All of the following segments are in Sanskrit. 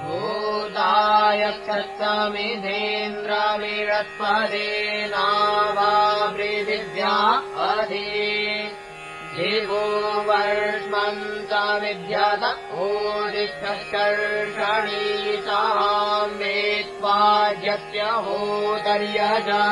भूतायक्षत्तमिधेन्द्रमिषत्पदेनावावृदिव्या अधि जीवो वर्ष्मन्तमिद्यत ओदिष्ठर्षणीताम् वेत्वाज्यस्य होतर्यजा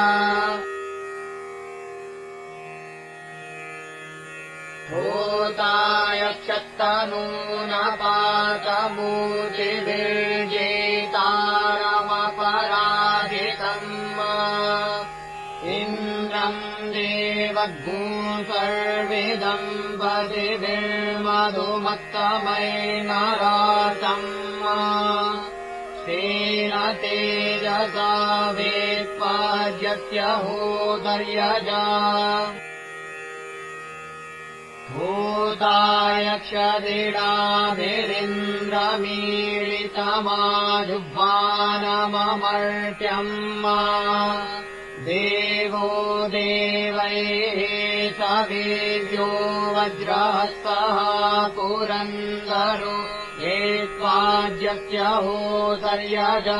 भूतायक्षत्तनूनपातमूर्तिभिर्जेतारमपराधितम् इन्द्रम् देवग्भू सर्वेदम् पतिभिर्मधुमत्तमैर्नरासम् तेन तेजसा वेत्पाद्यस्य होतर्यजा भूतायक्षदिडाभिरिन्द्रमीलितमाजुह्वानममर्त्यम् देवो देवैः सवीर्यो वज्रहस्तः पुरन्दरो येत्वाज्यस्य होतर्यजा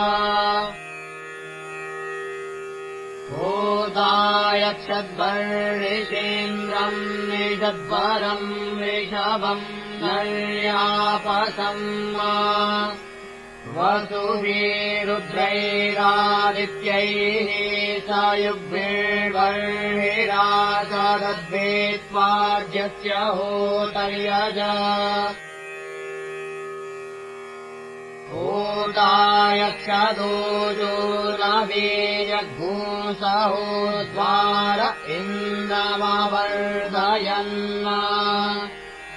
भूतायक्षद्वर्षेन्द्रम् निषद्वरम् ऋषभम् नर्यापसम् वसुभिरुद्रैरादित्यैः सायुग्भिर्वर्हिरासदद्वेत्वाज्यस्य होतर्यजा भूतायक्षदोजो नवीजग्भूसहोद्वार इन्द्रमवर्धयन्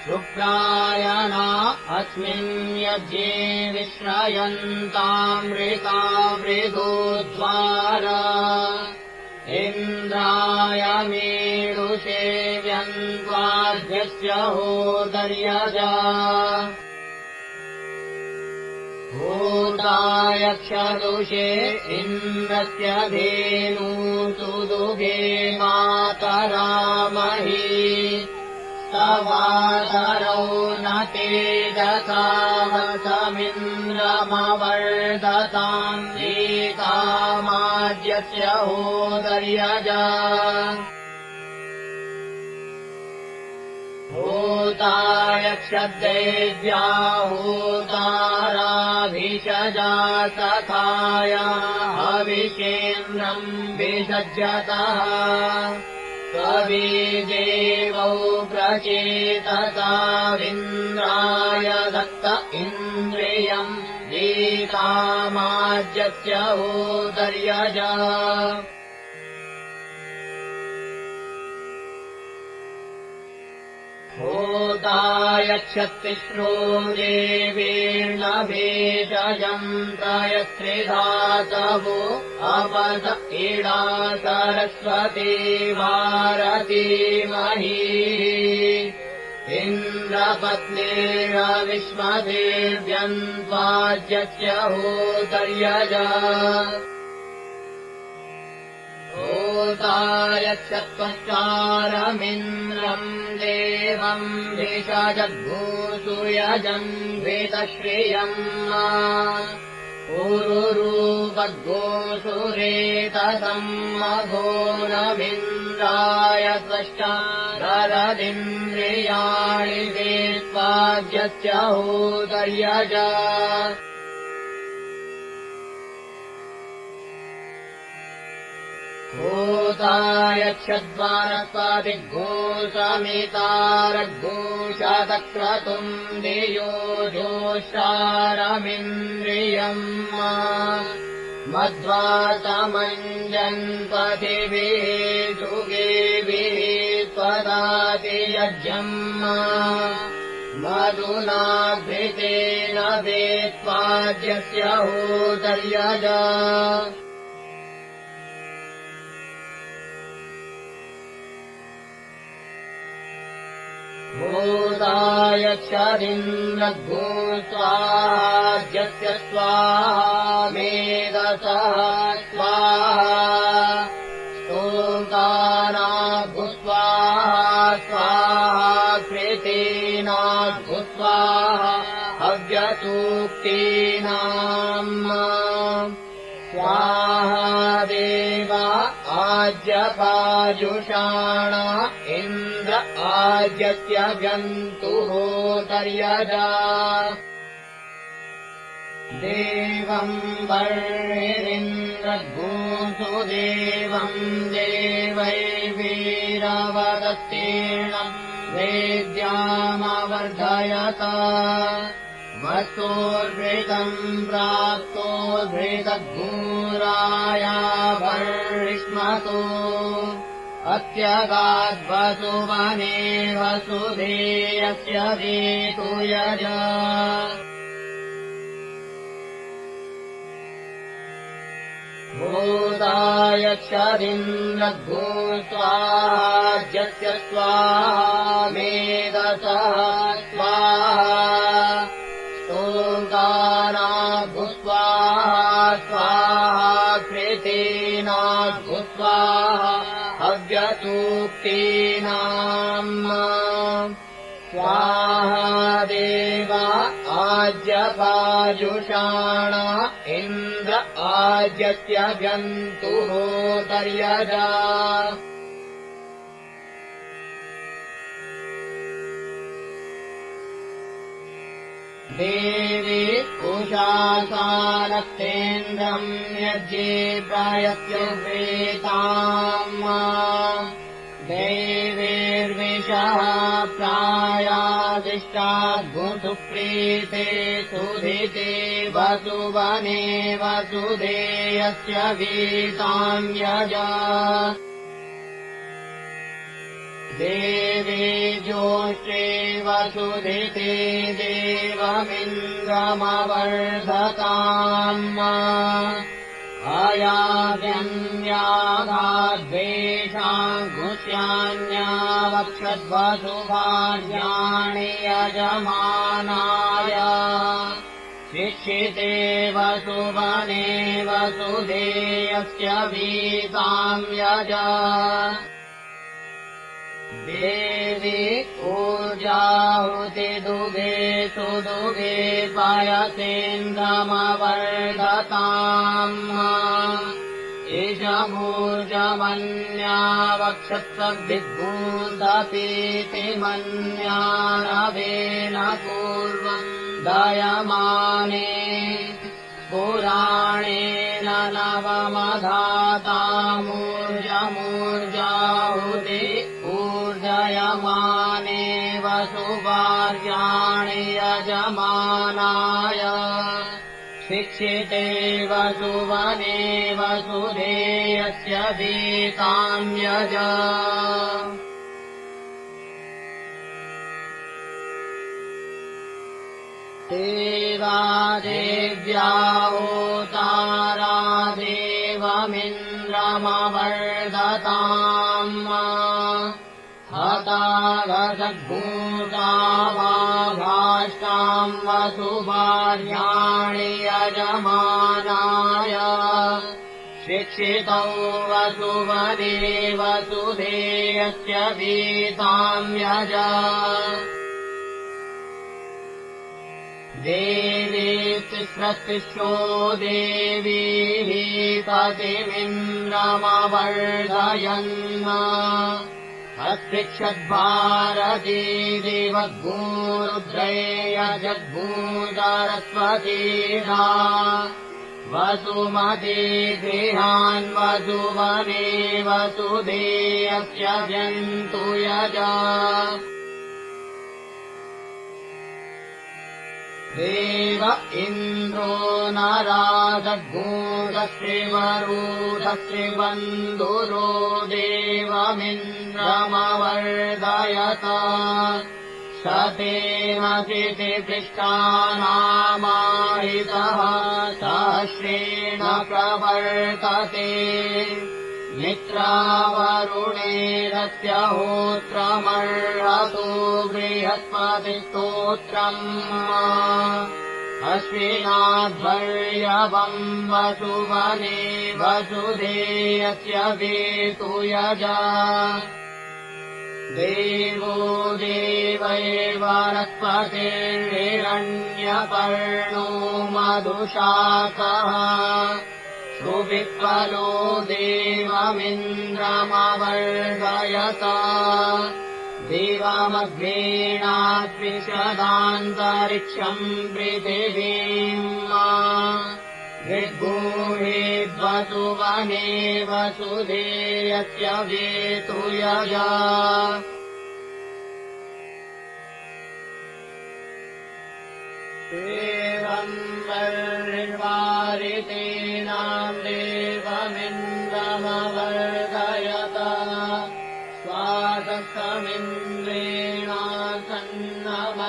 शुक्रायणा अस्मिन् यज्ञे विश्रयन्तामृता मृदोद्वार इन्द्राय मेरुषे व्यन्त्वाद्यस्य होतर्यजा भूतायक्षदुषे इन्द्रस्य धेनुसुदुगे मातरामहि स्तवातरौ न तेजसावसमिन्द्रमवर्धताम् एकामाज्यस्य होतर्यजा भूतायक्षदेव्या होताराभिषजा सखाया हविषेन्द्रम् विसज्जतः कवि देवौ प्रचेतसाविन्द्राय दत्त इन्द्रियम् एकामाज्यस्य होतर्यजा भूतायक्षत्तिस्रो देवेर्न भेषजम् त्रयस्त्रिधातवो अपद इडा सरस्वती भारती महीः इन्द्रपत्नीरविश्वदेव्यन्त्वाज्यस्य होतर्यजा भूतायक्षत्वश्चारमिन्द्रम् देवम् भिषजद्भूसुयजम् भेतश्रियम् पुरुरूपद्गोसुरेतसम् मघोरमिन्द्राय त्वष्टारदिन्द्रियाणि वेत्वाज्यस्य होतर्यजा भूतायक्षद्वानस्पतिघोषमितारघोषतक्रतुम् दियो जोषारमिन्द्रियम् मध्वातमञ्जन्पतिभिः सुगेभिः त्वदाति यज्ञम् मधुनाभृतेन वेत्वाज्यस्य होतर्यजा भूतायक्षदिन्द्रघोस्वाहाज्यस्य स्वाहा मेधसः स्वाहा स्तोकानाभुस्वाहा स्वाहा कृतेनाभुस्वाहा हव्यतो स्वाहा देव आज्यपाजुषाण इन्द्र आज्यस्य जन्तुहोतर्यजा देवम् वर्णिरिन्द्रद्भूसु देवम् देवैर्वीरवदत्तीर्णम् वेद्यामवर्धयत वस्तोर्भृतम् प्राप्तोर्भृतद्भूराया वर्ष्मतो अत्यगाद्वसुवने वसुधेयस्य वेतु यज भूतायक्षदिन्द्रद्भूत्वाज्यस्य स्वाहा मेधसः स्वाहा स्तोङ्गानाद्भुस्वाहा स्वाहा कृतेनाद्भुस्वाहा हव्यसूक्तीनाम् स्वाहा देव आज्यपाजुषाण इन्द्र आज्यस्य जन्तुहोतर्यजा देवी उषासानस्तेन्द्रम् यज्ञे प्रयत्युपेताम् देवीर्विषः प्रायादिष्टाद्भुसुप्रीते सुधिते वसुवने वसुधेयस्य गीताम् यजा देवी जोष्टे वसुधिते देवमिन्द्रमवर्धताम् अयाद्यन्यागाद्वेषाङ्घुष्यान्यावक्षद्वसुभार्याणि यजमानाय शिक्षिते वसुवने वसुधेयस्य वीताम् यजा देवी ऊर्जाहुतिदुगे सुदुगे पयसेन्द्रमवर्धताम् ईशमूर्जमन्यावक्षत्रभिद्भूतपीतिमन्यानवेन पूर्वम् दयमाने पुराणेन नवमधातामूर्जमूर्जाहुति ऊर्जयमाने वसुभार्याणि यजमानाय शिक्षिते वसुवने वसुधेयस्य वीताम् यजा देवादेव्या होतारा देवमिन्द्रमवर्धताम् हतावसद्भूता भाष्टाम् वसुभार्याणि यजमानाय शिक्षितौ वसुवने वसुधेयस्य वीताम् यजा देवी तिस्रतिष्ठो देवीः पतिमिन्द्रमवर्धयन् अस्पृक्षद्भारती देवद्भूरुद्रयजद्भूतरस्वतीधा वसुमती गृहान् वसुवने वसुधेयस्य जन्तु यजा देव इन्द्रो नराजद्भूतश्रीवरूढश्रीबन्धुरो देवमिन्द्रमवर्धयत शतेनशितिपृष्ठानामाहितः सहस्रेण प्रवर्तते मित्रावरुणेरस्य होत्रमर्हतो बृहस्पतिस्तोत्रम् अश्विनाध्वर्यवम् वसुवने वसुधेयस्य वेतु यजा देवो देवैर्वनस्पतिर्हिरण्यपर्णो मधुशाखः सुविप्पलो देवमिन्द्रमवर्धयत देवमग्नेनाद्विशदान्तरिक्षम् पृथिवीम् ऋग्गूहेद्वसुवने वसुधेयस्य वेतुयजा एवम् वर्णिर्वारितेनाम् देवमिन्द्रमवर्धयत स्वादकमिन्द्रेणा सन्नमन्याभर्णे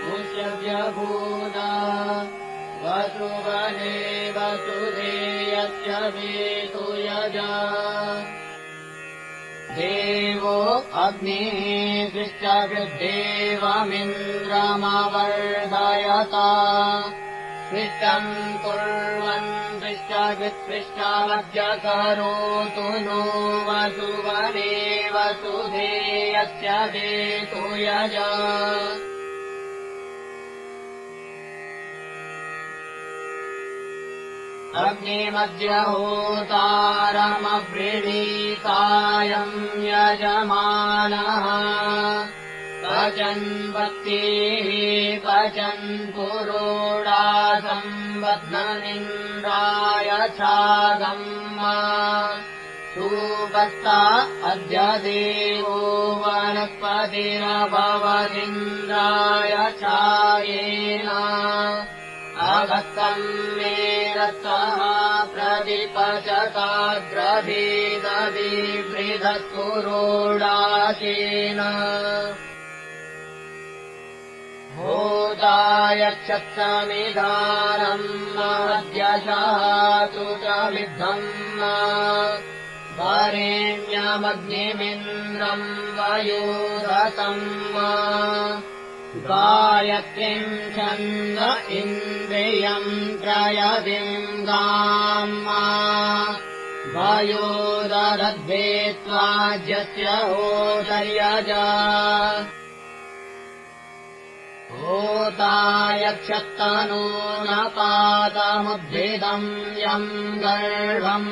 भुष्यभूदा वसुवने वसुधेयस्य वेतुयजा देवो अग्निः सृष्टविद्देवमिन्द्रमवर्धयत सृष्टम् कुर्वन् सृष्टवित्सृष्टमद्य करोतु नो वसुवने वसुधेयस्य वेतुयजा अग्निमद्य होतारमवृणीतायम् यजमानः पचन् वत्तिः पचन् पुरोडासम् बध्ननिन्द्राय छागम् सुवत्ता अद्य देवो वनस्पतिरभवदिन्द्राय छायेन अगतम् मे रत्तः प्रतिपचकाग्रभेदविवृधत्पुरोडासेन होतायक्षत्समिधानम् महद्यशातु च विद्धम् वरेण्यमग्निमिन्द्रम् वयोधतम् गायत्रीम् छन्द इन्द्रियम् त्रयदिङ्गाम् वयोदरद्वेत्वाज्यस्य होतर्यजा होतायक्षत्तनो न पातमुद्भिदम् यम् गर्भम्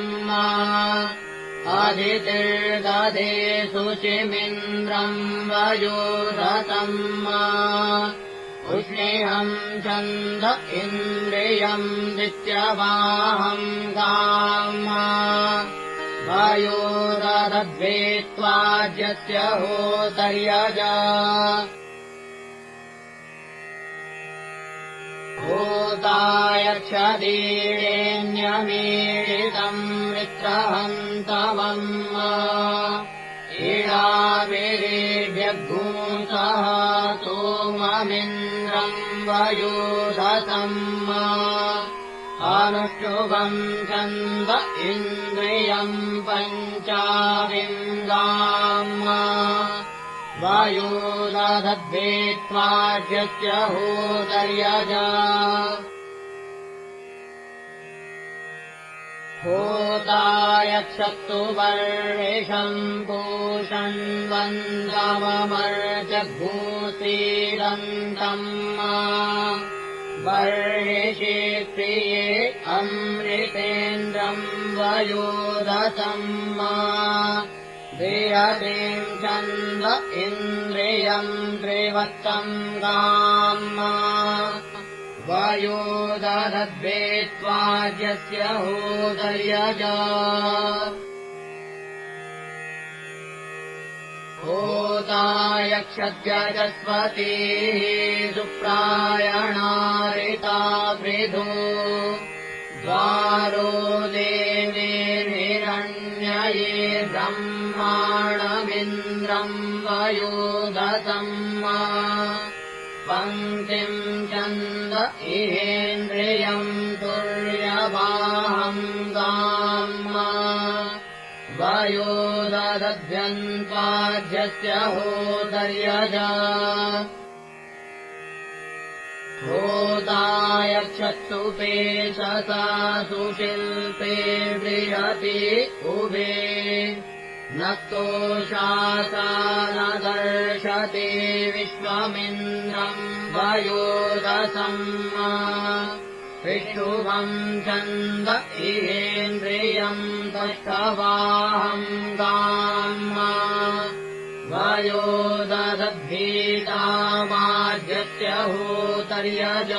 अदितिर्दधे शुचिमिन्द्रम् वयोधतम् उष्णेहम् छन्द इन्द्रियम् दित्यवाहम् गाम् वयोदरद्वेत्वाज्यस्य होतर्यजा होतायक्षदीरेण्यमीडितम् वृत्रहन्तवम् ईडाविरेभ्यग्भूतः सोममिन्द्रम् वयोधतम् अनुष्टुभम् छन्द इन्द्रियम् पञ्चाविङ्गाम् वयोदधद्वेत्वाज्यस्य होतर्यजा होतायक्षत्तु वर्णिषम् पूषण्वन्दवमर्जभूतिरन्तम् वर्णिषे प्रिये अमृतेन्द्रम् वयोधतम् देहतीम् छन्द इन्द्रियम् त्रिवत्तम् गाम् वयोदधद्वेत्वाज्यस्य होतर्यजा होतायक्षद्यजस्वतीः सुप्रायणारिता वृधो द्वारो देवेर्हिरण्यये ब्रह्माणमिन्द्रम् वयोधतम् पङ्क्तिम् छन्द इहेन्द्रियम् तुर्यवाहम् गाम् वयोदधद्यन्त्वाज्यस्य होतर्यजा होतायक्षत्तु पेशसा सुशिल्पे बृहति उभे नक्तोषासा न दर्शते विश्वमिन्द्रम् वयोदसम् विष्णुवम् छन्द इहेन्द्रियम् तष्टवाहम् गाम् वयोदधद्भीतामाज्यस्य होतर्यज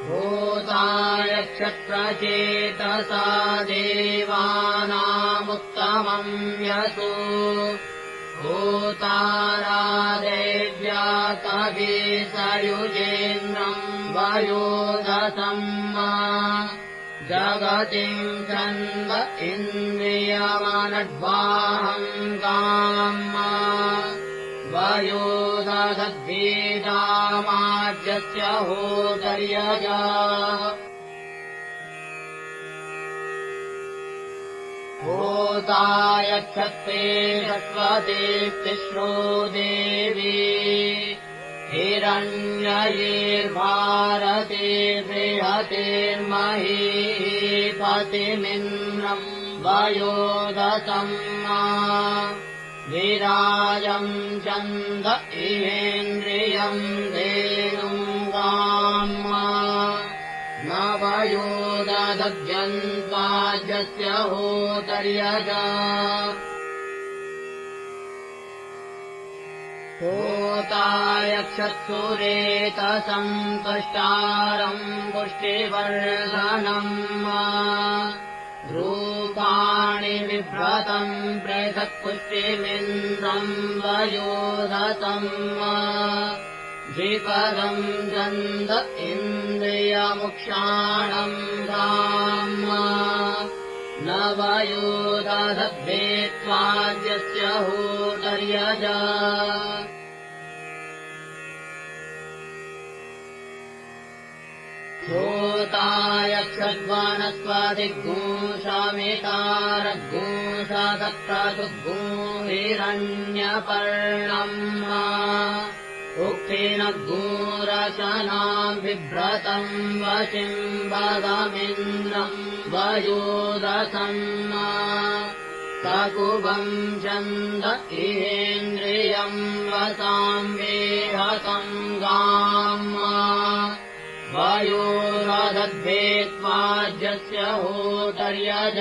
होताय क्षत्रचेतसा देवानामुत्तमम् यशो होतारादेव्या कवीसयुजेन्द्रम् वयोदसम् जगतिम् छन्द इन्द्रियमनड्वाहम् गाम् वयोदधद्भीतामाज्यस्य होतर्यज होताय क्षत्रे षट्वते तिस्रो देवी हिरण्ययैर्भारते बृहतेर्महीपतिमिन्द्रम् वयोदसम् विराजम् छन्द इहेन्द्रियम् धेनुम् गाम् न वयोदधद्यन्त्वाज्यस्य होतर्यज होताय क्षत्सुरेतसम् तुष्टारम् पुष्टिवर्धनम् रूपाणि बिभ्रतम् पृथक्पुष्टिमिन्द्रम् वयोदसम् द्विपदम् छन्द इन्द्रियमुक्षाणम् गाम् न वयोदधद्भेत्वाज्यस्य होतर्यज होताय क्षद्वनस्पतिगुंशमितारगुंशदक्रतुगुं हिरण्यपर्णम् उक्थिनगुंरचनाम् बिभ्रतम् वशिम् भगमिन्द्रम् वयोदसम् सकुभम् छन्द इहेन्द्रियम् वसाम् वेहसम् गाम् वयोदधद्भेत्वाज्यस्य होतर्यज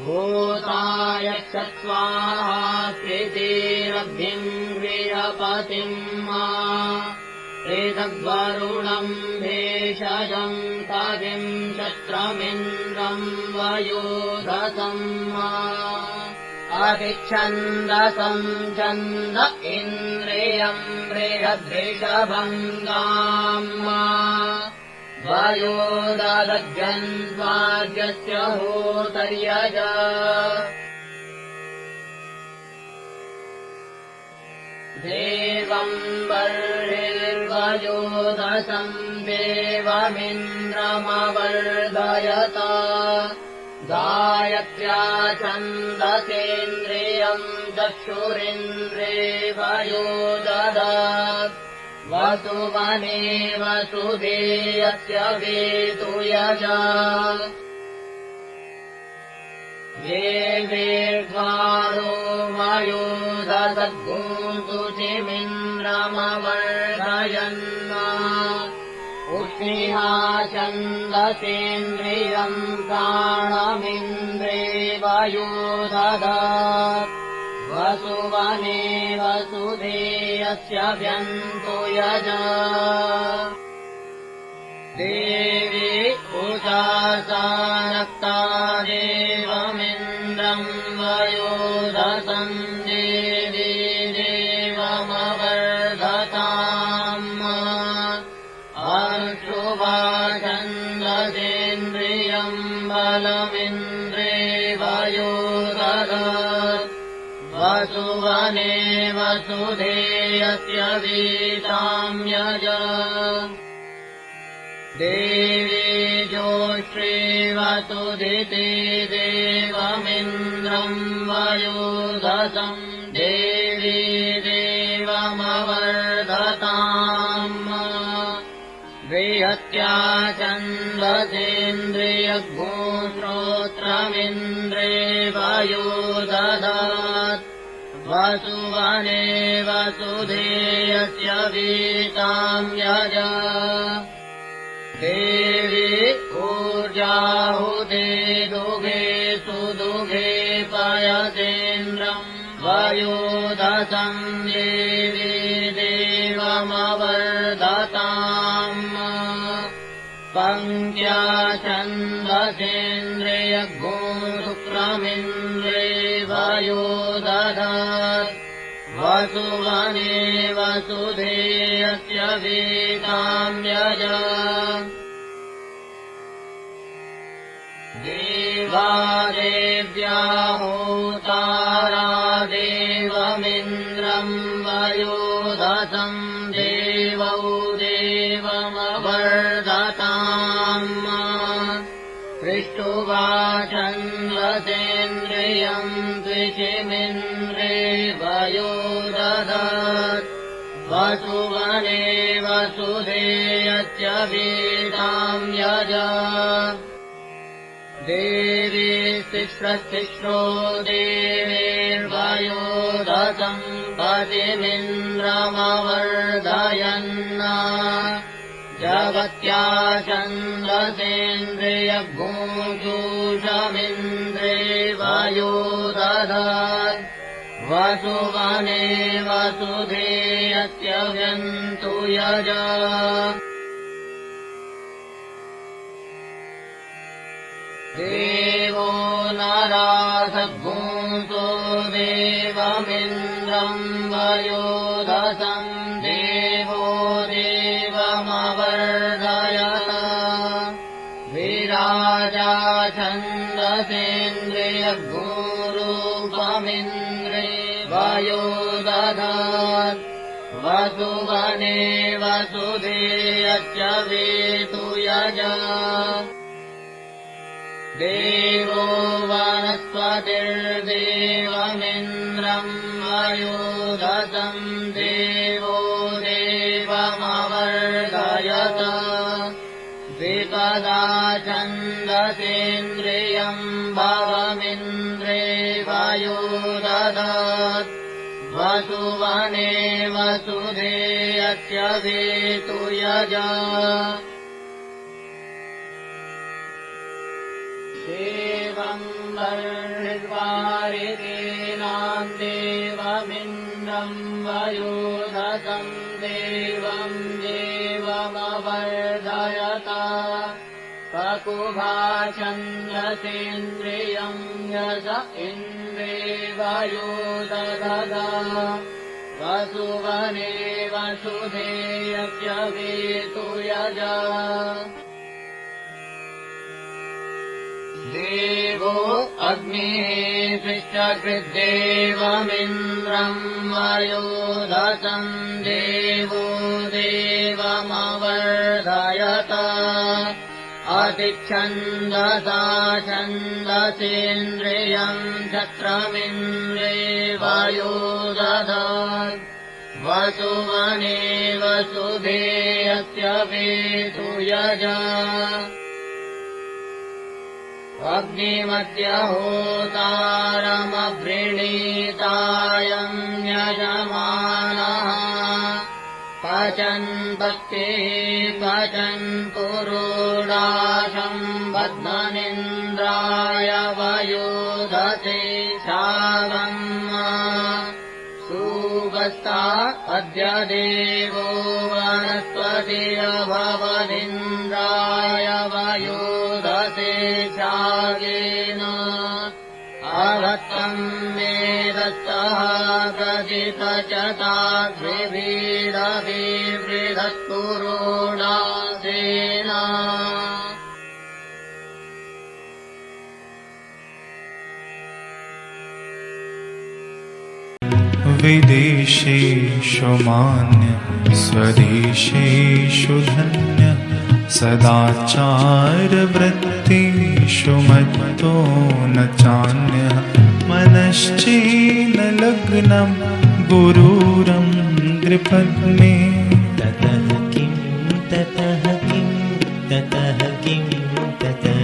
होताय क्षत्स्वाहा कृतेरभ्यम् गृहपतिम् पृथग्वरुणम् भेषजम् कविम् क्षत्रमिन्द्रम् वयोदसम् अतिच्छन्दसम् छन्द इन्द्रियम् बृहद्वृषभम् गाम् वयोदधद्यन्त्वाज्यस्य होतर्यज देवम् बर्हिर्वयोदसम् देवमिन्द्रमवर्धयत गायत्र्या छन्दसेन्द्रियम् चक्षुरिन्द्रे वयोदधात् वसुवने वसुधेयस्य वेतुयजा देवेर्द्वारो वयोदधद्गुंसुचिमिन्द्रमवर्धयन् उष्णिहा छन्दसेन्द्रियम् प्राणमिन्द्रे वयोदधात् वसुवने वसुधेयस्य व्यन्तो यजा देवी उषासा नक्ता देवमिन्द्रम् वयोदसम् देवी देवमवर्धताम् छन्दसेन्द्रियम् बलमिन्द्रे वयोदधात् वसुवने वसुधेयस्य वीताम् यजा देवी जोश्रीवसुधिते देवमिन्द्रम् वयोदसम् देवी देव श्रोत्रमिन्द्रे वायो दधात् वसुवने वसुधेयस्य वीतां यजा देवी ऊर्जाहुते दुघे सुदुघे पयतेन्द्रम् वयोदसं देवी देवमवर्धताम् पङ्क्त्या छन्दसेन्द्रियगो शुक्रमिन्द्रे वायो दधात् वसुवने वसुधेयस्य वीतां यजा देवादेव्या होतारा देवमिन्द्रम् वयोदसम् देवौ देवमवर्धताम् पृष्टुवा छन्दसेन्द्रियम् द्विषिमिन्द्रे वयो दधात् वसुवने वसुधेयस्य वीतां यजा देवी तिस्रो देवेर्वयोदसम् पतिमिन्द्रमवर्धयन् जगत्या छन्दसेन्द्रियगोषमिन्द्रे वयो दधात् वसुवने वसुधेयस्य व्यन्तु यजा देवो नरासद्भूतो देवमिन्द्रम् वयोदसम् देवो देवमवर्धयत विराजा छन्दसेन्द्रियगोरूपमिन्द्रे वयो दधात् वसुवने वसुधेयस्य वेतु यजा देवो वनस्पतिर्देवमिन्द्रम् वयोदसम् देवो देवमवर्धयत विपदा छन्दसेन्द्रियम् भवमिन्द्रे वयो दधात् वसुवने वसुधेयस्य वेतु यजा देवं वर्णिद्वारितेनाम् देवमिन्द्रम् वयोदसम् देवम् देवमवर्धयत पकुभा छन्दसेन्द्रियम् यज इन्द्रे वयो दधात् वसुवने वसुधेयस्य वेतु यजा देवो अग्निः शिष्टकृद्देवमिन्द्रम् वयोदसम् देवो देवमवर्धयत अतिच्छन्दसा छन्दसेन्द्रियम् छत्रमिन्द्रे वयो दधात् वसुवने वसुधेयस्य वेतु यजा अग्निमध्यहोतारमभृणीतायम् यजमानः पचन् भक्तिः पचन् पुरोडाशम् बध्मनिन्द्राय वयोदते शावम् सुगस्ता अद्य देवो वनस्पतिरभवदिन्द्राय वयोदते शागेन अभक्तम् मेदस्तः प्रजितचताग्विभीडविवृधत्पुरोडासेन विदेशेषु मान्य स्वदेशेषु धन्य सदाचारवृत्तिषु मत्तो न चान्यः मनश्चेन लग्नं गुरुरङ्घ्रिपद्मे ततः किं ततः किं ततः किं तत